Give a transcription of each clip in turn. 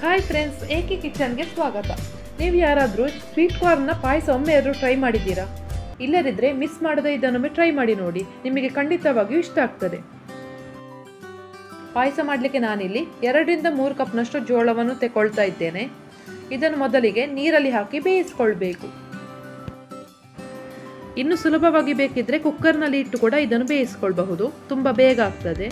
Hi friends, ಏಕೆ ಕಿಚನ್ಗೆ ಸ್ವಾಗತ. ನೀವು ಯಾರಾದರೂ ಸ್ವೀಟ್ ಕಾರ್ನ್ನ ಪಾಯಸ ಒಮ್ಮೆಯಾದರೂ ಟ್ರೈ ಮಾಡಿದ್ದೀರಾ? ಇಲ್ಲದಿದ್ದರೆ ಮಿಸ್ ಮಾಡದೆ ಇದನ್ನೊಮ್ಮೆ ಟ್ರೈ ಮಾಡಿ ನೋಡಿ, ನಿಮಗೆ ಖಂಡಿತವಾಗಿಯೂ ಇಷ್ಟ ಆಗ್ತದೆ. ಪಾಯಸ ಮಾಡಲಿಕ್ಕೆ ನಾನಿಲ್ಲಿ 2 ರಿಂದ 3 ಕಪ್ನಷ್ಟು ಜೋಳವನ್ನು ತೆಗೊಳ್ತಾ ಇದ್ದೇನೆ. ಇದನ್ನು ಮೊದಲಿಗೆ ನೀರಲ್ಲಿ ಹಾಕಿ ಬೇಯಿಸ್ಕೊಳ್ಬೇಕು. ಇನ್ನು ಸುಲಭವಾಗಿ ಬೇಕಿದ್ರೆ ಕುಕ್ಕರ್ನಲ್ಲಿ ಇಟ್ಟು ಕೂಡ ಇದನ್ನು ಬೇಯಿಸ್ಕೊಳ್ಬಹುದು, ತುಂಬ ಬೇಗ ಆಗ್ತದೆ.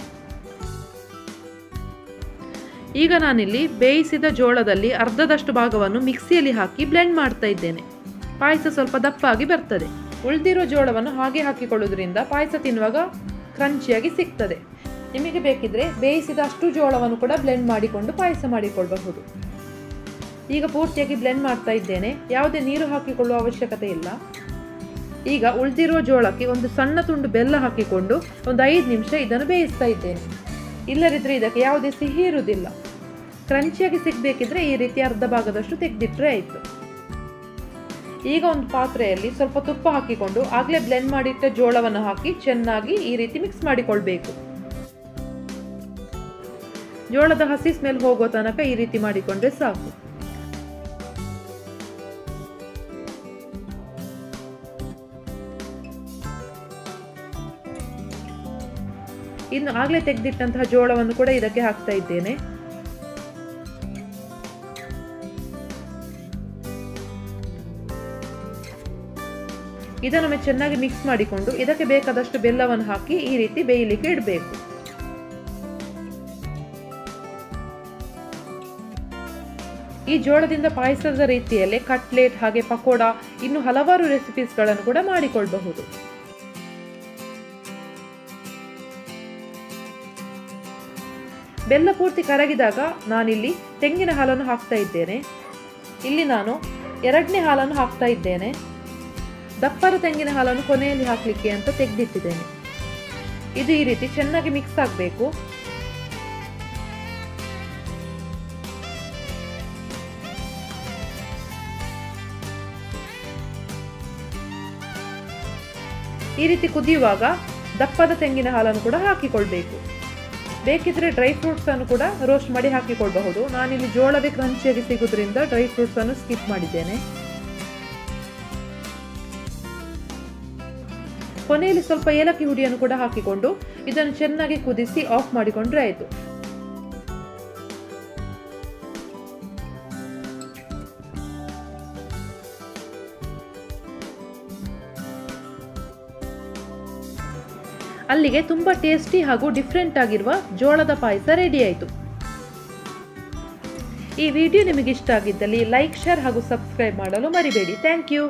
ಈಗ ನಾನಿಲ್ಲಿ ಬೇಯಿಸಿದ ಜೋಳದಲ್ಲಿ ಅರ್ಧದಷ್ಟು ಭಾಗವನ್ನು ಮಿಕ್ಸಿಯಲ್ಲಿ ಹಾಕಿ ಬ್ಲೆಂಡ್ ಮಾಡ್ತಾ ಇದ್ದೇನೆ. ಪಾಯಸ ಸ್ವಲ್ಪ ದಪ್ಪಾಗಿ ಬರ್ತದೆ. ಉಳಿದಿರೋ ಜೋಳವನ್ನು ಹಾಗೆ ಹಾಕಿಕೊಳ್ಳೋದ್ರಿಂದ ಪಾಯಸ ತಿನ್ನುವಾಗ ಕ್ರಂಚಿಯಾಗಿ ಸಿಗ್ತದೆ. ನಿಮಗೆ ಬೇಕಿದ್ರೆ ಬೇಯಿಸಿದ ಅಷ್ಟು ಜೋಳವನ್ನು ಕೂಡ ಬ್ಲೆಂಡ್ ಮಾಡಿಕೊಂಡು ಪಾಯಸ ಮಾಡಿಕೊಳ್ಳಬಹುದು. ಈಗ ಪೂರ್ತಿಯಾಗಿ ಬ್ಲೆಂಡ್ ಮಾಡ್ತಾ ಇದ್ದೇನೆ, ಯಾವುದೇ ನೀರು ಹಾಕಿಕೊಳ್ಳುವ ಅವಶ್ಯಕತೆ ಇಲ್ಲ. ಈಗ ಉಳಿದಿರುವ ಜೋಳಕ್ಕೆ ಒಂದು ಸಣ್ಣ ತುಂಡು ಬೆಲ್ಲ ಹಾಕಿಕೊಂಡು ಒಂದು 5 ನಿಮಿಷ ಇದನ್ನು ಬೇಯಿಸ್ತಾ ಇದ್ದೇನೆ. ಇಲ್ಲದಿದ್ದರೆ ಇದಕ್ಕೆ ಯಾವುದೇ ಸಿಹಿ ಇರುವುದಿಲ್ಲ. ಕ್ರಂಚಿಯಾಗಿ ಸಿಗಬೇಕಿದ್ರೆ ಈ ರೀತಿ ಅರ್ಧ ಭಾಗದಷ್ಟು ತೆಗೆದಿಟ್ಟರೆ ಆಯಿತು. ಈಗ ಒಂದು ಪಾತ್ರೆಯಲ್ಲಿ ಸ್ವಲ್ಪ ತುಪ್ಪ ಹಾಕಿಕೊಂಡು ಆಗಲೇ ಬ್ಲೆಂಡ್ ಮಾಡಿಟ್ಟ ಜೋಳವನ್ನು ಹಾಕಿ ಚೆನ್ನಾಗಿ ಈ ರೀತಿ ಮಿಕ್ಸ್ ಮಾಡಿಕೊಳ್ಬೇಕು. ಜೋಳದ ಹಸಿ ಸ್ಮೆಲ್ ಹೋಗೋ ತನಕ ಈ ರೀತಿ ಮಾಡಿಕೊಂಡ್ರೆ ಸಾಕು. ಇನ್ನು ಆಗಲೇ ತೆಗೆದಿಟ್ಟಂತಹ ಜೋಳವನ್ನು ಕೂಡ ಇದಕ್ಕೆ ಹಾಕ್ತಾ ಇದ್ದೇನೆ. ಇದನ್ನೊಮ್ಮೆ ಚೆನ್ನಾಗಿ ಮಿಕ್ಸ್ ಮಾಡಿಕೊಂಡು ಇದಕ್ಕೆ ಬೇಕಾದಷ್ಟು ಬೆಲ್ಲವನ್ನು ಹಾಕಿ ಈ ರೀತಿ ಬೇಯಲಿಕ್ಕೆ ಇಡಬೇಕು. ಈ ಜೋಳದಿಂದ ಪಾಯಸದ ರೀತಿಯಲ್ಲೇ ಕಟ್ಲೆಟ್ ಹಾಗೆ ಪಕೋಡ ಇನ್ನು ಹಲವಾರು ರೆಸಿಪೀಸ್ಗಳನ್ನು ಕೂಡ ಮಾಡಿಕೊಳ್ಳಬಹುದು. ಬೆಲ್ಲ ಪೂರ್ತಿ ಕರಗಿದಾಗ ನಾನಿಲ್ಲಿ ತೆಂಗಿನ ಹಾಲನ್ನು ಹಾಕ್ತಾ ಇದ್ದೇನೆ. ಇಲ್ಲಿ ನಾನು 2ನೇ ಹಾಲನ್ನು ಹಾಕ್ತಾ ಇದ್ದೇನೆ. ದಪ್ಪರ ತೆಂಗಿನ ಹಾಲನ್ನು ಕೊನೆಯಲ್ಲಿ ಹಾಕಲಿಕ್ಕೆ ಅಂತ ತೆಗೆದಿಟ್ಟಿದ್ದೇನೆ. ಇದು ಈ ರೀತಿ ಚೆನ್ನಾಗಿ ಮಿಕ್ಸ್ ಆಗಬೇಕು. ಈ ರೀತಿ ಕುದಿಯುವಾಗ ದಪ್ಪದ ತೆಂಗಿನ ಹಾಲನ್ನು ಕೂಡ ಹಾಕಿಕೊಳ್ಬೇಕು. ಬೇಕಿದ್ರೆ ಡ್ರೈ ಫ್ರೂಟ್ಸ್ ಅನ್ನು ಕೂಡ ರೋಸ್ಟ್ ಮಾಡಿ ಹಾಕಿಕೊಳ್ಳಬಹುದು. ನಾನಿಲ್ಲಿ ಜೋಳವೇ ಕ್ರಂಚಿಯಾಗಿ ಸಿಗುವುದರಿಂದ ಡ್ರೈ ಫ್ರೂಟ್ಸ್ ಅನ್ನು ಸ್ಕಿಪ್ ಮಾಡಿದ್ದೇನೆ. ಕೊನೆಯಲ್ಲಿ ಸ್ವಲ್ಪ ಏಲಕ್ಕಿ ಹುಡಿಯನ್ನು ಕೂಡ ಹಾಕಿಕೊಂಡು ಇದನ್ನು ಚೆನ್ನಾಗಿ ಕುದಿಸಿ ಆಫ್ ಮಾಡಿಕೊಂಡ್ರೆ ಆಯಿತು. ಅಲ್ಲಿಗೆ ತುಂಬಾ ಟೇಸ್ಟಿ ಹಾಗೂ ಡಿಫ್ರೆಂಟ್ ಆಗಿರುವ ಜೋಳದ ಪಾಯಸ ರೆಡಿ ಆಯಿತು. ಈ ವಿಡಿಯೋ ನಿಮಗೆ ಇಷ್ಟ ಆಗಿದ್ದಲ್ಲಿ ಲೈಕ್, ಶೇರ್ ಹಾಗೂ ಸಬ್ಸ್ಕ್ರೈಬ್ ಮಾಡಲು ಮರಿಬೇಡಿ. Thank you.